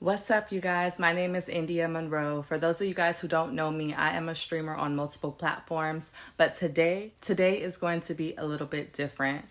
What's up, you guys? My name is India Monroe. For those of you guys who don't know me, I am a streamer on multiple platforms, but today is going to be a little bit different.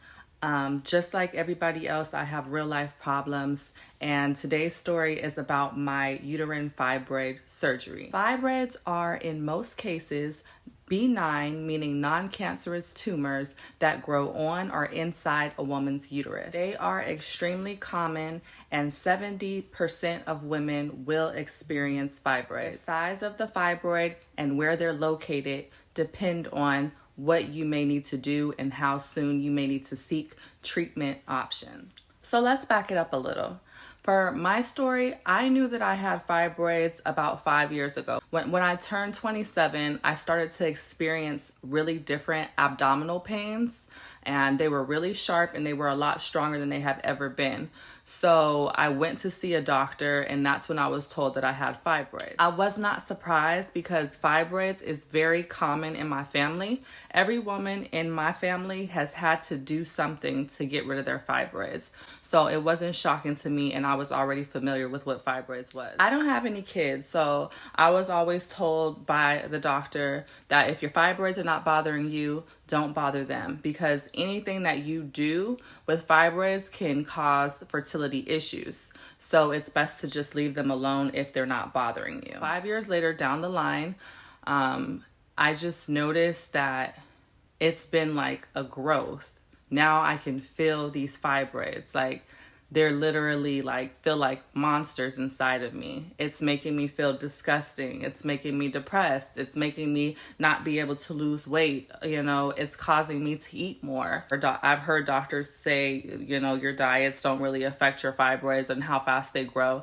Just like everybody else, I have real life problems, and today's story is about my uterine fibroid surgery. Fibroids are, in most cases, benign, meaning non-cancerous tumors that grow on or inside a woman's uterus. They are extremely common, and 70% of women will experience fibroids. The size of the fibroid and where they're located depend on what you may need to do and how soon you may need to seek treatment options. So let's back it up a little. For my story, I knew that I had fibroids about 5 years ago. When I turned 27, I started to experience really different abdominal pains, and they were really sharp and they were a lot stronger than they have ever been. So I went to see a doctor, and that's when I was told that I had fibroids. I was not surprised because fibroids is very common in my family. Every woman in my family has had to do something to get rid of their fibroids. So it wasn't shocking to me, and I was already familiar with what fibroids was. I don't have any kids, so I was always told by the doctor that if your fibroids are not bothering you, don't bother them, because anything that you do with fibroids can cause fertility issues. So it's best to just leave them alone if they're not bothering you. 5 years later down the line, I just noticed that it's been like a growth. Now I can feel these fibroids, like they're literally feel like monsters inside of me. It's making me feel disgusting. It's making me depressed. It's making me not be able to lose weight. It's causing me to eat more. I've heard doctors say, your diets don't really affect your fibroids and how fast they grow.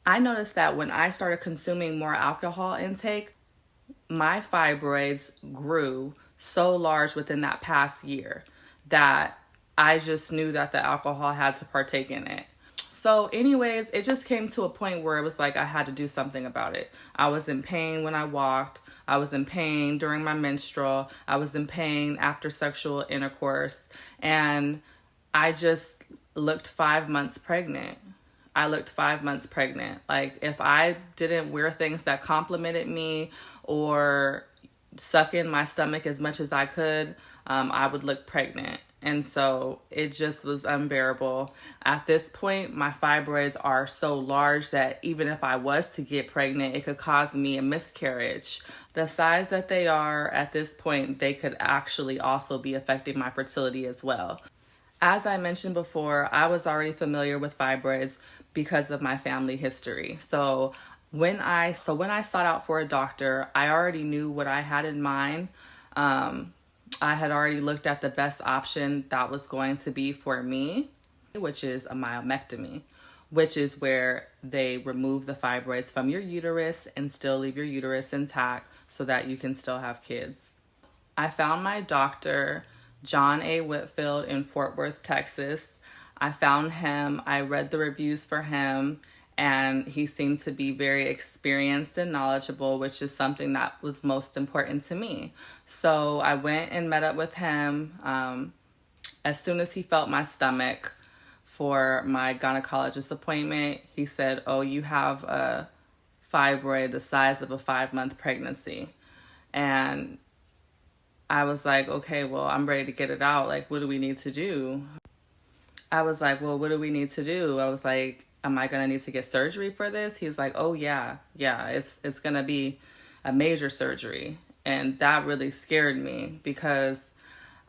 I noticed that when I started consuming more alcohol intake, my fibroids grew so large within that past year that I just knew that the alcohol had to partake in it. So anyways, it just came to a point where it was like I had to do something about it. I was in pain when I walked. I was in pain during my menstrual. I was in pain after sexual intercourse. And I just looked 5 months pregnant. Like, if I didn't wear things that complimented me or suck in my stomach as much as I could, I would look pregnant. And so it just was unbearable. At this point, my fibroids are so large that even if I was to get pregnant, it could cause me a miscarriage. The size that they are at this point, they could actually also be affecting my fertility as well. As I mentioned before, I was already familiar with fibroids because of my family history. So when I sought out for a doctor, I already knew what I had in mind. I had already looked at the best option that was going to be for me, which is a myomectomy, which is where they remove the fibroids from your uterus and still leave your uterus intact so that you can still have kids. I found my doctor, John A. Whitfield, in Fort Worth, Texas. I found him, I read the reviews for him, and he seemed to be very experienced and knowledgeable, which is something that was most important to me. So I went and met up with him as soon as he felt my stomach for my gynecologist appointment. He said, "Oh, you have a fibroid the size of a 5-month pregnancy." And I was like, okay, well, I'm ready to get it out. Like, what do we need to do? I was like, well, what do we need to do? I was like, am I going to need to get surgery for this? He's like, oh, yeah, it's going to be a major surgery. And that really scared me because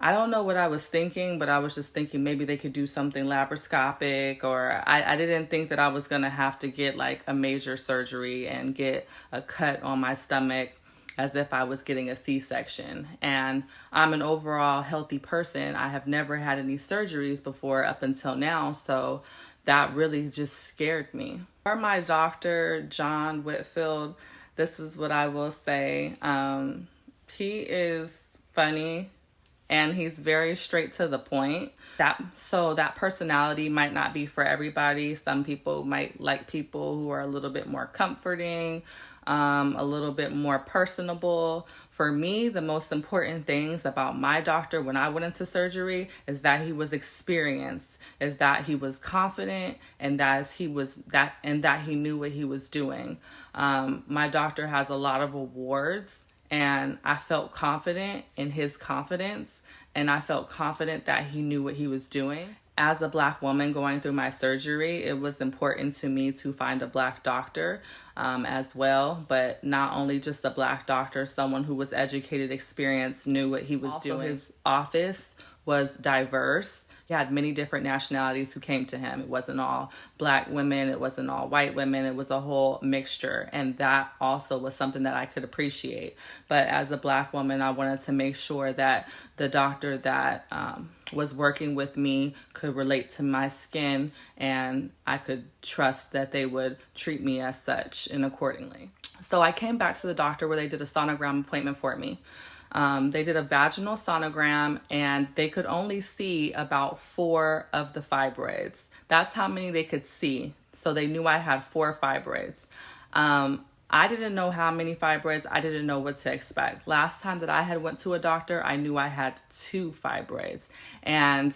I don't know what I was thinking, but I was just thinking maybe they could do something laparoscopic, or I didn't think that I was going to have to get like a major surgery and get a cut on my stomach as if I was getting a C-section. And I'm an overall healthy person. I have never had any surgeries before up until now, so that really just scared me. For my doctor, John Whitfield, this is what I will say. He is funny. and he's very straight to the point. That personality might not be for everybody. Some people might like people who are a little bit more comforting, a little bit more personable. For me, the most important things about my doctor when I went into surgery is that he was experienced, is that he was confident, and that he knew what he was doing. My doctor has a lot of awards, and I felt confident in his confidence, and I felt confident that he knew what he was doing. As a Black woman going through my surgery, it was important to me to find a Black doctor as well, but not only just a Black doctor, someone who was educated, experienced, knew what he was doing. His office was diverse. He had many different nationalities who came to him. It wasn't all Black women. It wasn't all white women. It was a whole mixture. And that also was something that I could appreciate. But as a Black woman, I wanted to make sure that the doctor that was working with me could relate to my skin, and I could trust that they would treat me as such and accordingly. So I came back to the doctor where they did a sonogram appointment for me. They did a vaginal sonogram, and they could only see about 4 of the fibroids. That's how many they could see. So they knew I had 4 fibroids. I didn't know how many fibroids. I didn't know what to expect. Last time that I had went to a doctor, I knew I had 2 fibroids. And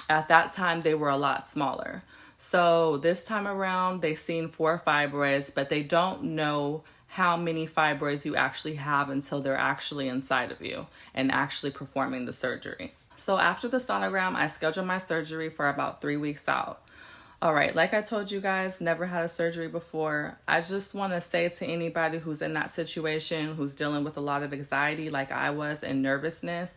at that time, they were a lot smaller. So this time around, they've seen 4 fibroids, but they don't know how many fibroids you actually have until they're actually inside of you and actually performing the surgery. So after the sonogram, I scheduled my surgery for about 3 weeks out. All right, like I told you guys, never had a surgery before. I just want to say to anybody who's in that situation, who's dealing with a lot of anxiety like I was and nervousness,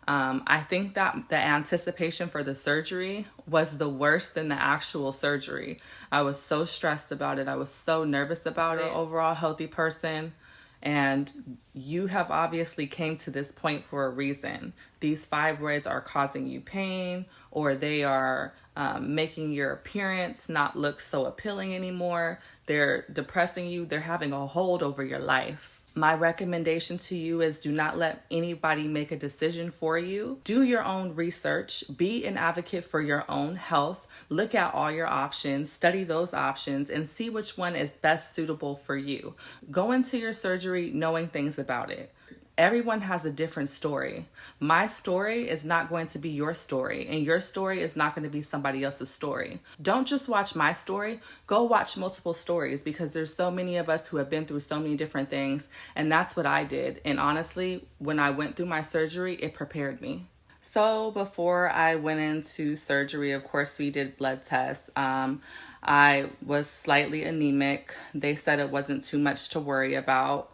I think that the anticipation for the surgery was the worst than the actual surgery. I was so stressed about it. I was so nervous about it. Overall healthy person. And you have obviously came to this point for a reason. These fibroids are causing you pain, or they are making your appearance not look so appealing anymore. They're depressing you. They're having a hold over your life. My recommendation to you is do not let anybody make a decision for you. Do your own research. Be an advocate for your own health. Look at all your options, study those options, and see which one is best suitable for you. Go into your surgery knowing things about it. Everyone has a different story. My story is not going to be your story, and your story is not going to be somebody else's story. Don't just watch my story. Go watch multiple stories, because there's so many of us who have been through so many different things, and that's what I did. And honestly, when I went through my surgery, it prepared me. So before I went into surgery, of course, we did blood tests. I was slightly anemic. They said it wasn't too much to worry about.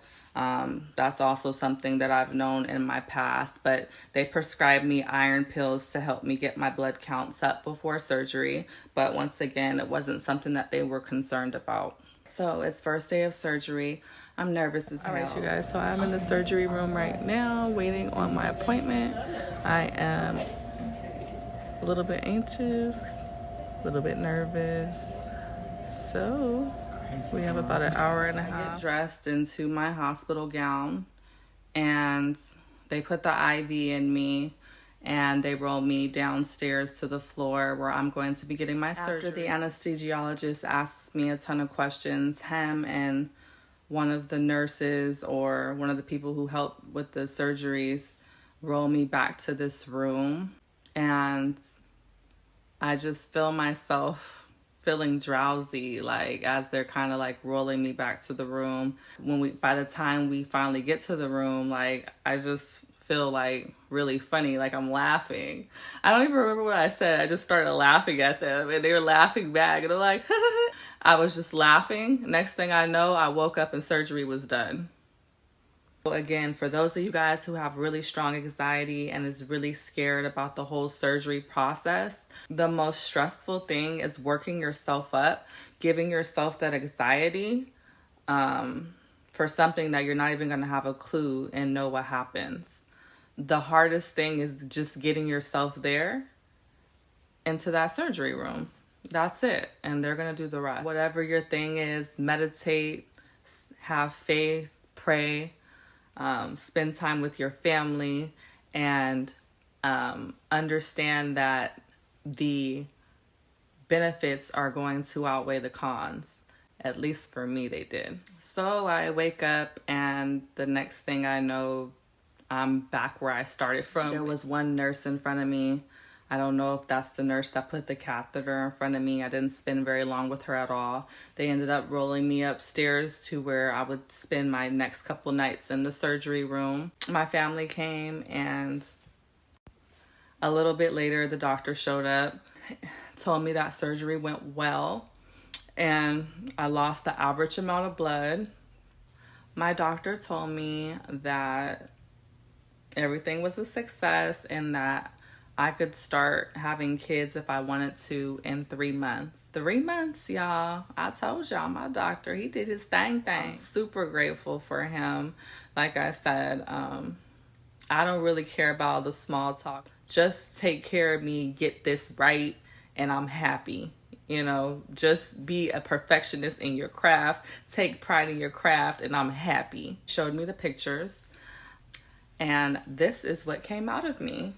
That's also something that I've known in my past, but they prescribed me iron pills to help me get my blood counts up before surgery. But once again, it wasn't something that they were concerned about. So it's first day of surgery. I'm nervous as hell. All right, you guys. So I'm in the surgery room right now, waiting on my appointment. I am a little bit anxious, a little bit nervous. So we have about an hour and a half. I get dressed into my hospital gown, and they put the IV in me, and they roll me downstairs to the floor where I'm going to be getting my surgery. After the anesthesiologist asks me a ton of questions, him and one of the nurses or one of the people who help with the surgeries roll me back to this room, and I just feel myself feeling drowsy, like as they're kind of like rolling me back to the room. By the time we finally get to the room, like I just feel like really funny, like I'm laughing. I don't even remember what I said. I just started laughing at them, and they were laughing back, and I'm like, I was just laughing. Next thing I know, I woke up and surgery was done. Again, for those of you guys who have really strong anxiety and is really scared about the whole surgery process, the most stressful thing is working yourself up, giving yourself that anxiety for something that you're not even going to have a clue and know what happens. The hardest thing is just getting yourself there into that surgery room. That's it. And they're going to do the rest. Whatever your thing is, meditate, have faith, pray. Spend time with your family, and understand that the benefits are going to outweigh the cons. At least for me, they did. So I wake up, and the next thing I know, I'm back where I started from. There was one nurse in front of me. I don't know if that's the nurse that put the catheter in front of me. I didn't spend very long with her at all. They ended up rolling me upstairs to where I would spend my next couple nights in the surgery room. My family came, and a little bit later, the doctor showed up, told me that surgery went well, and I lost the average amount of blood. My doctor told me that everything was a success and that I could start having kids if I wanted to in 3 months. 3 months, y'all. I told y'all, my doctor, he did his thing. I'm super grateful for him. Like I said, I don't really care about all the small talk. Just take care of me, get this right, and I'm happy. You know, just be a perfectionist in your craft. Take pride in your craft, and I'm happy. Showed me the pictures, and this is what came out of me.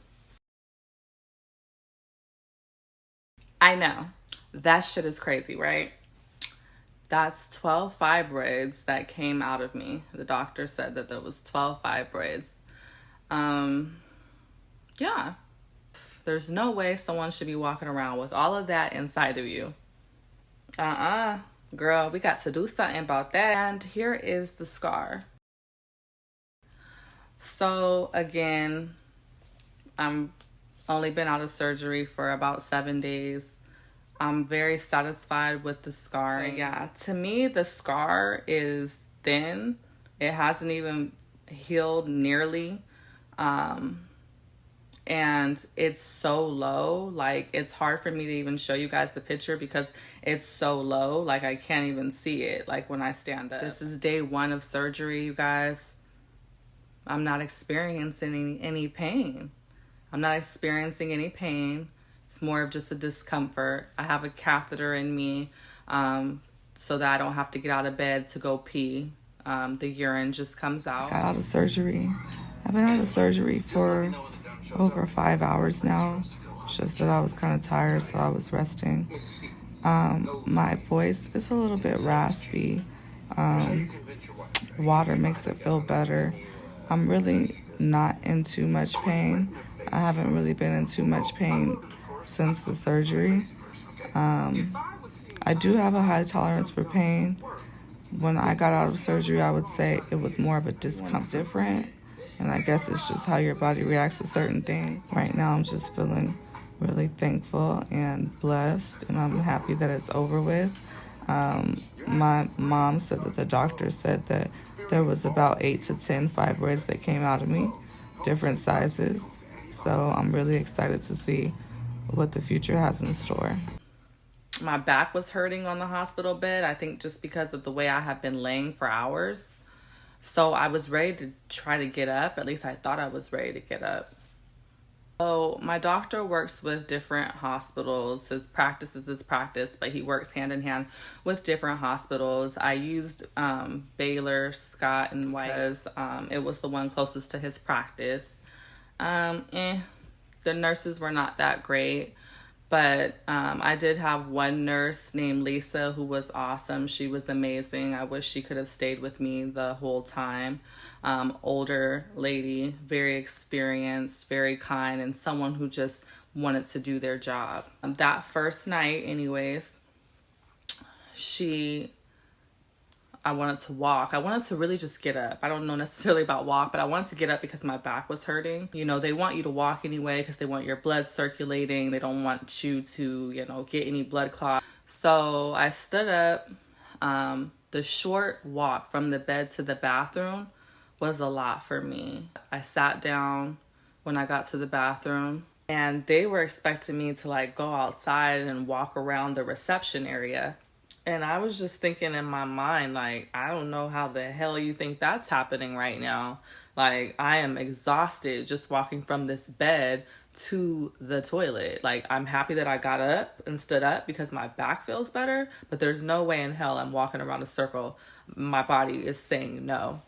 I know, that shit is crazy, right? That's 12 fibroids that came out of me. The doctor said that there was 12 fibroids. Yeah. There's no way someone should be walking around with all of that inside of you. Girl, we got to do something about that. And here is the scar. So again, I'm only been out of surgery for about 7 days. I'm very satisfied with the scar. Yeah, to me, the scar is thin. It hasn't even healed nearly. And it's so low, like it's hard for me to even show you guys the picture because it's so low, like I can't even see it, like when I stand up. This is day 1 of surgery, you guys. I'm not experiencing any pain. I'm not experiencing any pain. It's more of just a discomfort. I have a catheter in me so that I don't have to get out of bed to go pee. The urine just comes out. I got out of surgery. I've been out of surgery for over 5 hours now. It's just that I was kind of tired, so I was resting. My voice is a little bit raspy. Water makes it feel better. I'm really not in too much pain. I haven't really been in too much pain since the surgery. I do have a high tolerance for pain. When I got out of surgery, I would say it was more of a discomfort. Different. And I guess it's just how your body reacts to certain things. Right now, I'm just feeling really thankful and blessed, and I'm happy that it's over with. My mom said that the doctor said that there was about 8 to 10 fibroids that came out of me, different sizes. So I'm really excited to see what the future has in store. My back was hurting on the hospital bed, I think just because of the way I have been laying for hours. So I was ready to try to get up. At least I thought I was ready to get up. So my doctor works with different hospitals. His practice is his practice, but he works hand in hand with different hospitals. I used Baylor, Scott, and White because it was the one closest to his practice. The nurses were not that great. But I did have one nurse named Lisa who was awesome. She was amazing. I wish she could have stayed with me the whole time. Older lady, very experienced, very kind, and someone who just wanted to do their job. That first night, anyways, I wanted to walk. I wanted to really just get up. I don't know necessarily about walk, but I wanted to get up because my back was hurting. You know, they want you to walk anyway because they want your blood circulating. They don't want you to, you know, get any blood clots. So I stood up. The short walk from the bed to the bathroom was a lot for me. I sat down when I got to the bathroom, and they were expecting me to like go outside and walk around the reception area. And I was just thinking in my mind, like, I don't know how the hell you think that's happening right now. Like, I am exhausted just walking from this bed to the toilet. Like, I'm happy that I got up and stood up because my back feels better, but there's no way in hell I'm walking around a circle. My body is saying no.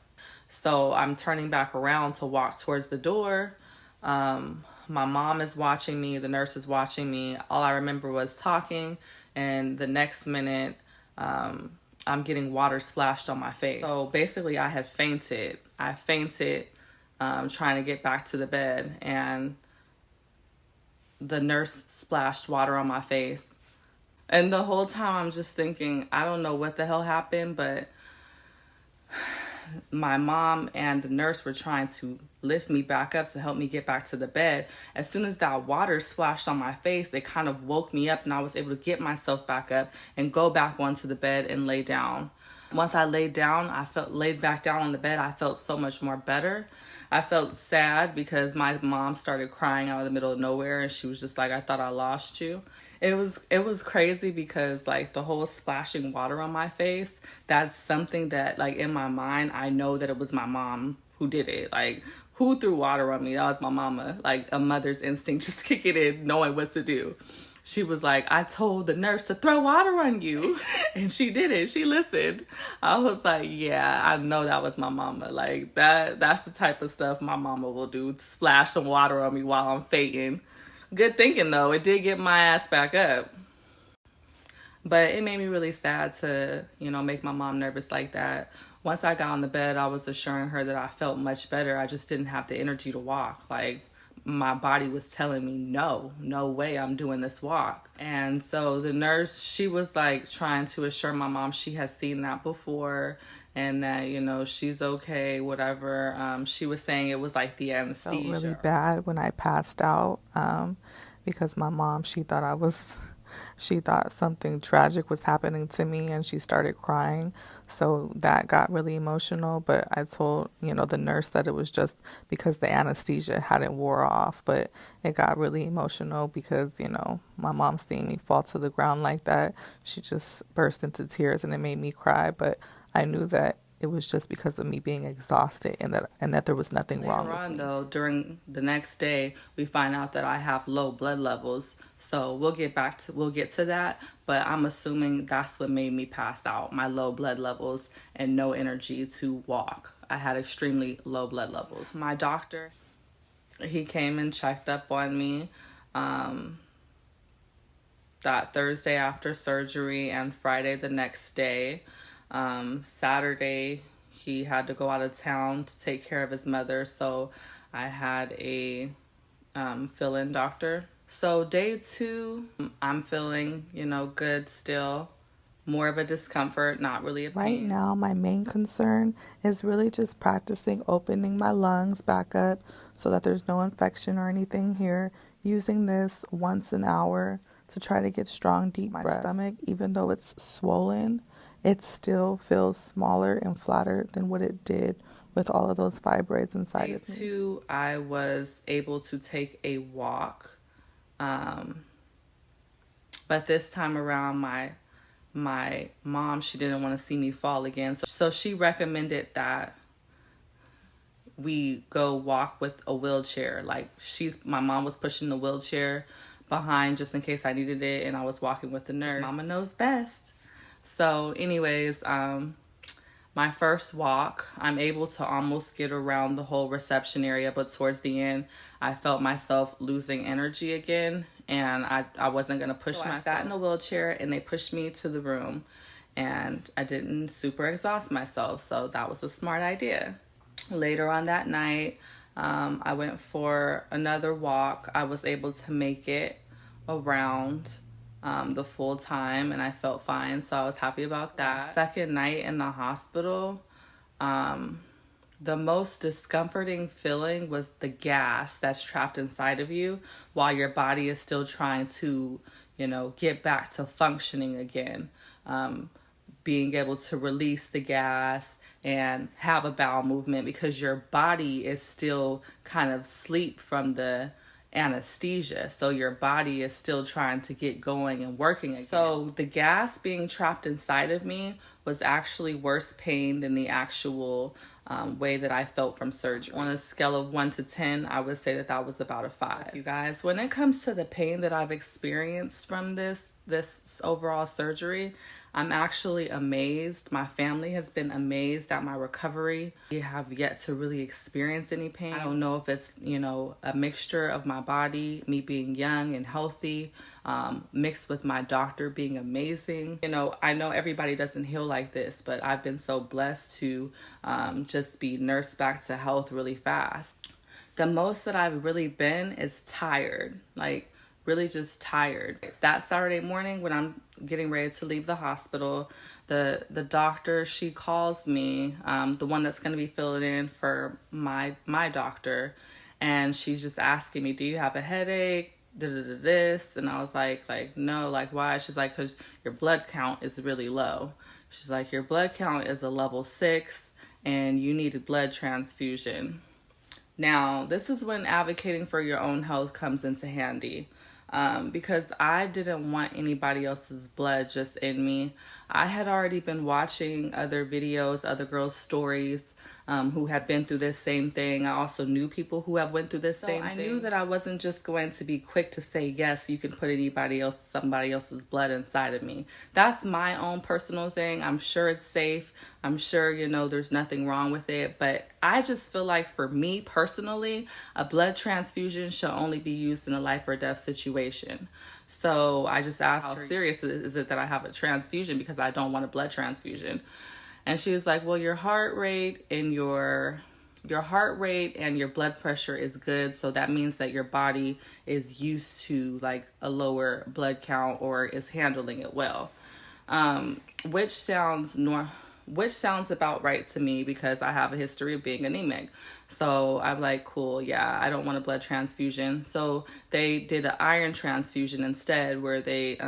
So I'm turning back around to walk towards the door. My mom is watching me, the nurse is watching me. All I remember was talking, and the next minute, I'm getting water splashed on my face. So basically, I had fainted. I fainted trying to get back to the bed, and the nurse splashed water on my face. And the whole time I'm just thinking, I don't know what the hell happened, but my mom and the nurse were trying to lift me back up to help me get back to the bed. As soon as that water splashed on my face, it kind of woke me up, and I was able to get myself back up and go back onto the bed and lay down. Once I laid down, laid back down on the bed, I felt so much more better. I felt sad because my mom started crying out of the middle of nowhere, and she was just like, I thought I lost you. It was crazy because like the whole splashing water on my face, that's something that like in my mind, I know that it was my mom who did it. Like, who threw water on me? That was my mama. Like a mother's instinct, just kicking in, knowing what to do. She was like, I told the nurse to throw water on you. And she did it. She listened. I was like, yeah, I know that was my mama. Like that's the type of stuff my mama will do. Splash some water on me while I'm fainting. Good thinking though. It did get my ass back up. But it made me really sad to, make my mom nervous like that. Once I got on the bed, I was assuring her that I felt much better. I just didn't have the energy to walk. Like, my body was telling me, no way I'm doing this walk. And so the nurse, she was like trying to assure my mom she has seen that before and that, she's okay, whatever. She was saying it was like the anesthesia. I felt really bad when I passed out because my mom, she thought something tragic was happening to me, and she started crying. So that got really emotional. But I told, the nurse that it was just because the anesthesia hadn't wore off. But it got really emotional because, my mom seeing me fall to the ground like that, she just burst into tears, and it made me cry. But I knew that it was just because of me being exhausted and that there was nothing wrong with me. Later on, though, during the next day, we find out that I have low blood levels. So we'll get to that, but I'm assuming that's what made me pass out, my low blood levels and no energy to walk. I had extremely low blood levels. My doctor, he came and checked up on me that Thursday after surgery and Friday the next day. Saturday, he had to go out of town to take care of his mother, so I had a fill-in doctor. So day 2, I'm feeling, good still. More of a discomfort, not really a pain. Right now, my main concern is really just practicing opening my lungs back up so that there's no infection or anything here. Using this once an hour to try to get strong, deep breaths. My stomach, even though it's swollen, it still feels smaller and flatter than what it did with all of those fibroids inside of me. Day 2, I was able to take a walk. But this time around, my mom, she didn't want to see me fall again. So she recommended that we go walk with a wheelchair. Like my mom was pushing the wheelchair behind just in case I needed it. And I was walking with the nurse. Mama knows best. So anyways, my first walk, I'm able to almost get around the whole reception area, but towards the end, I felt myself losing energy again, and I wasn't going to push myself. I sat in the wheelchair, and they pushed me to the room, and I didn't super exhaust myself, so that was a smart idea. Later on that night, I went for another walk. I was able to make it around the full time, and I felt fine, so I was happy about that. Second night in the hospital, the most discomforting feeling was the gas that's trapped inside of you while your body is still trying to, get back to functioning again. Being able to release the gas and have a bowel movement because your body is still kind of asleep from the anesthesia, so your body is still trying to get going and working again. So the gas being trapped inside of me was actually worse pain than the actual way that I felt from surgery. On a scale of 1 to 10, I would say that was about a 5. You guys, when it comes to the pain that I've experienced from this overall surgery, I'm actually amazed. My family has been amazed at my recovery. We have yet to really experience any pain. I don't know if it's, you know, a mixture of my body, me being young and healthy, mixed with my doctor being amazing. You know, I know everybody doesn't heal like this, but I've been so blessed to just be nursed back to health really fast. The most that I've really been is tired, like really just tired. That Saturday morning when I'm getting ready to leave the hospital, the doctor, she calls me, the one that's going to be filling in for my doctor, and she's just asking me, do you have a headache? This. And I was like no, like why? She's like, because your blood count is really low. She's like, your blood count is a level 6 and you need a blood transfusion. Now, this is when advocating for your own health comes into handy. Because I didn't want anybody else's blood just in me. I had already been watching other videos, other girls' stories, who had been through this same thing. I also knew people who have went through this same thing. I knew that I wasn't just going to be quick to say, yes, you can put somebody else's blood inside of me. That's my own personal thing. I'm sure it's safe. I'm sure, you know, there's nothing wrong with it. But I just feel like for me personally, a blood transfusion should only be used in a life or death situation. So I just asked her, how serious is it that I have a transfusion, because I don't want a blood transfusion. And she was like, well, your heart rate and your blood pressure is good. So that means that your body is used to like a lower blood count or is handling it well. Which sounds about right to me because I have a history of being anemic. So I'm like, cool, yeah, I don't want a blood transfusion. So they did an iron transfusion instead, where they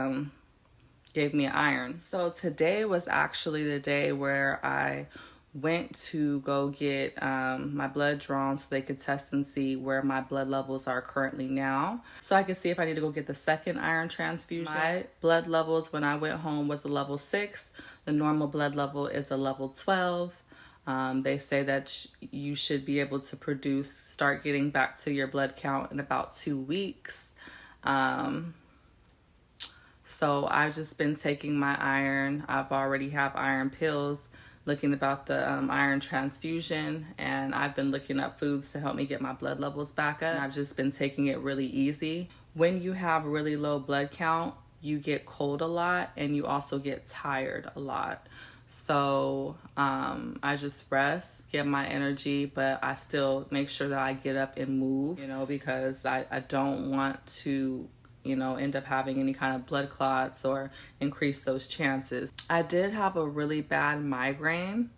gave me iron. So today was actually the day where I went to go get my blood drawn so they could test and see where my blood levels are currently now, so I could see if I need to go get the second iron transfusion. My blood levels when I went home was a level 6. The normal blood level is a level 12. They say that you should be able to start getting back to your blood count in about 2 weeks. So I've just been taking my iron. I've already have iron pills, looking about the iron transfusion, and I've been looking up foods to help me get my blood levels back up. And I've just been taking it really easy. When you have really low blood count, you get cold a lot and you also get tired a lot. So I just rest, get my energy, but I still make sure that I get up and move, you know, because I don't want to, you know, end up having any kind of blood clots or increase those chances. I did have a really bad migraine.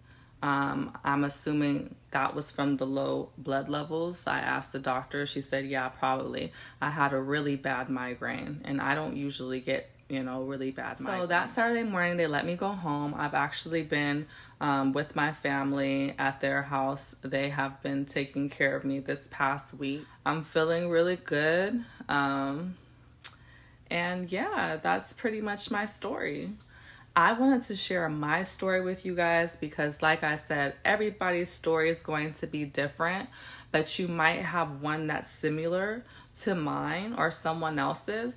I'm assuming that was from the low blood levels. I asked the doctor, she said, yeah, probably. I had a really bad migraine, and I don't usually get, you know, really bad migraine. So that Saturday morning, they let me go home. I've actually been with my family at their house. They have been taking care of me this past week. I'm feeling really good. And yeah, that's pretty much my story. I wanted to share my story with you guys because, like I said, everybody's story is going to be different, but you might have one that's similar to mine or someone else's,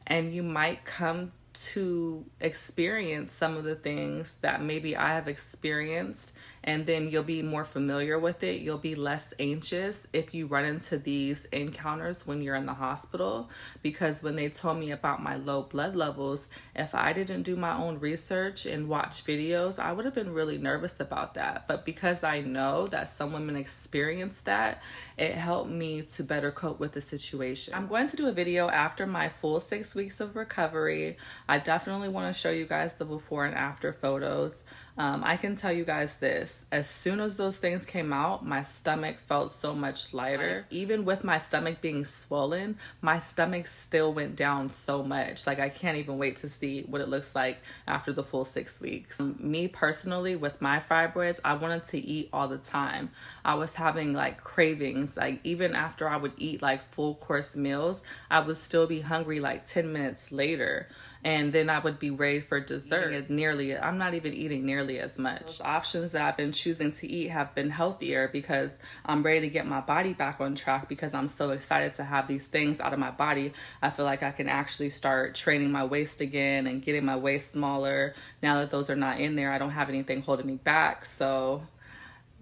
and you might come to experience some of the things that maybe I have experienced, and then you'll be more familiar with it. You'll be less anxious if you run into these encounters when you're in the hospital, because when they told me about my low blood levels, if I didn't do my own research and watch videos, I would have been really nervous about that. But because I know that some women experience that, it helped me to better cope with the situation. I'm going to do a video after my full 6 weeks of recovery. I definitely want to show you guys the before and after photos. I can tell you guys this, as soon as those things came out, my stomach felt so much lighter. Even with my stomach being swollen, my stomach still went down so much. Like, I can't even wait to see what it looks like after the full 6 weeks. Me personally, with my fibroids, I wanted to eat all the time. I was having like cravings. Like, even after I would eat like full course meals, I would still be hungry like 10 minutes later. And then I would be ready for dessert. I'm not even eating nearly nearly as much. Those options that I've been choosing to eat have been healthier because I'm ready to get my body back on track, because I'm so excited to have these things out of my body. I feel like I can actually start training my waist again and getting my waist smaller. Now that those are not in there, I don't have anything holding me back. So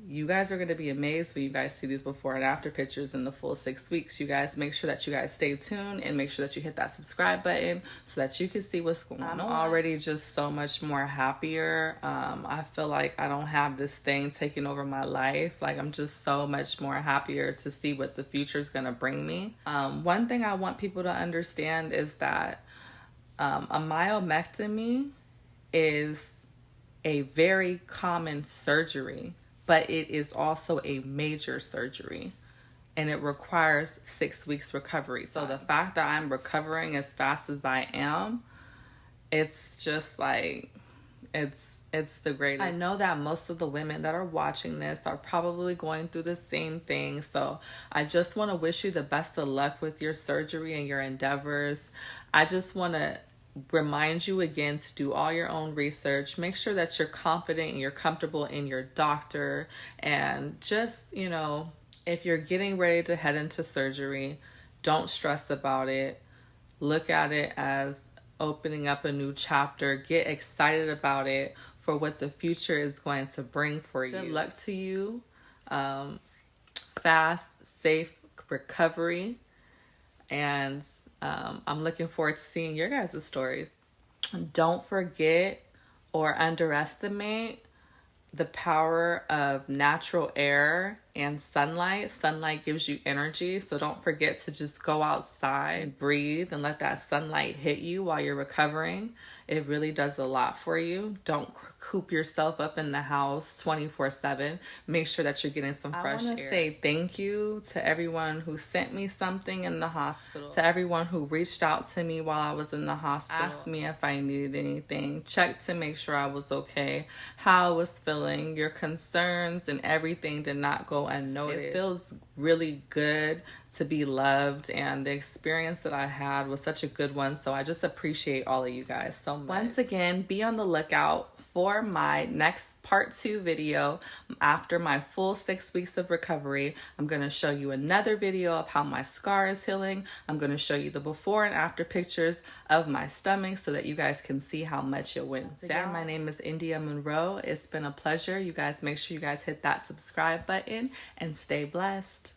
you guys are going to be amazed when you guys see these before and after pictures in the full 6 weeks. You guys make sure that you guys stay tuned and make sure that you hit that subscribe button so that you can see what's going on. I'm already just so much more happier. I feel like I don't have this thing taking over my life. Like, I'm just so much more happier to see what the future is going to bring me. One thing I want people to understand is that a myomectomy is a very common surgery, but it is also a major surgery, and it requires 6 weeks recovery. So the fact that I'm recovering as fast as I am, it's just like, it's the greatest. I know that most of the women that are watching this are probably going through the same thing. So I just want to wish you the best of luck with your surgery and your endeavors. I just want to remind you again to do all your own research. Make sure that you're confident and you're comfortable in your doctor. And just, you know, if you're getting ready to head into surgery, don't stress about it. Look at it as opening up a new chapter. Get excited about it for what the future is going to bring for you. Good luck to you. Fast, safe recovery. And I'm looking forward to seeing your guys' stories. Don't forget or underestimate the power of natural air and sunlight. Sunlight gives you energy, so don't forget to just go outside, breathe, and let that sunlight hit you while you're recovering. It really does a lot for you. Don't coop yourself up in the house 24/7. Make sure that you're getting some fresh air. I want to say thank you to everyone who sent me something in the hospital, to everyone who reached out to me while I was in the hospital, asked me if I needed anything, checked to make sure I was okay, how I was feeling. Your concerns and everything did not go unnoticed. It feels really good to be loved, and the experience that I had was such a good one. So I just appreciate all of you guys so much. Once again, be on the lookout for my next part 2 video. After my full 6 weeks of recovery, I'm going to show you another video of how my scar is healing. I'm going to show you the before and after pictures of my stomach so that you guys can see how much it went down. Again, my name is India Monroe. It's been a pleasure. You guys make sure you guys hit that subscribe button and stay blessed.